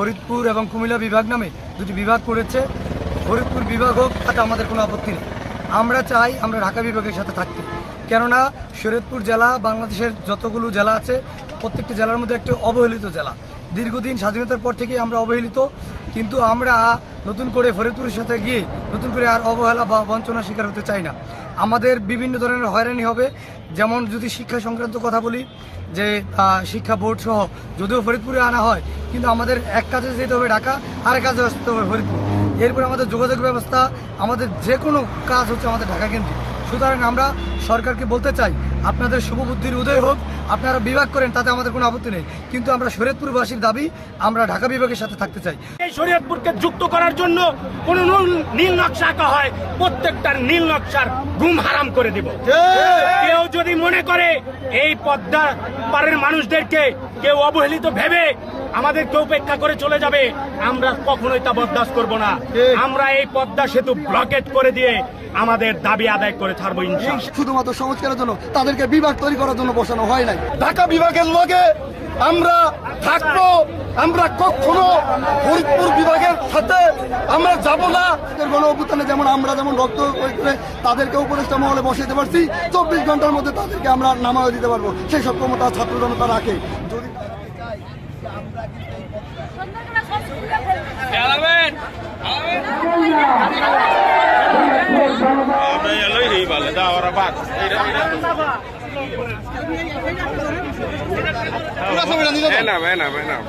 ফরিদপুর এবং কুমিল্লা বিভাগ নামে দুটি বিভাগ করেছে। ফরিদপুর বিভাগ হোক, তাতে আমাদের কোনো আপত্তি নেই। আমরা চাই আমরা ঢাকা বিভাগের সাথে থাকতে, কেননা শরীয়তপুর জেলা বাংলাদেশের যতগুলো জেলা আছে প্রত্যেকটি জেলার মধ্যে একটি অবহেলিত জেলা। দীর্ঘদিন স্বাধীনতার পর থেকে আমরা অবহেলিত, কিন্তু আমরা নতুন করে ফরিদপুরের সাথে গিয়ে নতুন করে আর অবহেলা বা বঞ্চনার শিকার হতে চাই না। আমাদের বিভিন্ন ধরনের হয়রানি হবে, যেমন যদি শিক্ষা সংক্রান্ত কথা বলি, যে শিক্ষা বোর্ড সহ যদিও ফরিদপুরে আনা হয়, কিন্তু আমাদের এক কাজে যেতে হবে ঢাকা, আরেক কাজে আসতে হবে ফরিদপুর। এরপরে আমাদের যোগাযোগ ব্যবস্থা, আমাদের যে কোনো কাজ হচ্ছে আমাদের ঢাকা কেন্দ্রিক। সুতরাং আমরা সরকারকে বলতে চাই, আপনাদের শুভবুদ্ধির উদয় হোক, আপনারা বিভাগ করেন, তাতে আমাদের কোনো আপত্তি নেই, কিন্তু আমরা শরীয়তপুরবাসীর দাবি আমরা ঢাকা বিভাগের সাথে থাকতে চাই। এই শরীয়তপুরকে যুক্ত করার জন্য কোন নীল নকশা আঁকা হয়, প্রত্যেকটার নীল নকশার গুম হারাম করে দিব। কেউ যদি মনে করে এই পদ্মা পারের মানুষদেরকে কেউ অবহেলিত ভেবে আমাদেরকে উপেক্ষা করে চলে যাবে, আমরা কখনোই তা বরদাস্ত করব না। আমরা এই পদ্মা সেতু ব্লকেট করে দিয়ে আমাদের দাবি আদায় করে ছাড়বো ইনশাআল্লাহ। শুধুমাত্র সংস্কারের জন্য তাদেরকে বিভাগ তৈরি করার জন্য বসানো হয় নাই। ঢাকা বিভাগের লগে আমরা থাকবো, আমরা কখনো ফরিদপুর বিভাগের সাথে আমরা যাব না। গণ অভ্যুত্থানে যেমন আমরা রক্ত করে তাদেরকে উপদেষ্টা মহলে বসাইতে পারছি, 24 ঘন্টার মধ্যে তাদেরকে আমরা নামাও দিতে পারবো, সেই সব ক্ষমতা ছাত্র জনতা রাখে। যদি Enak.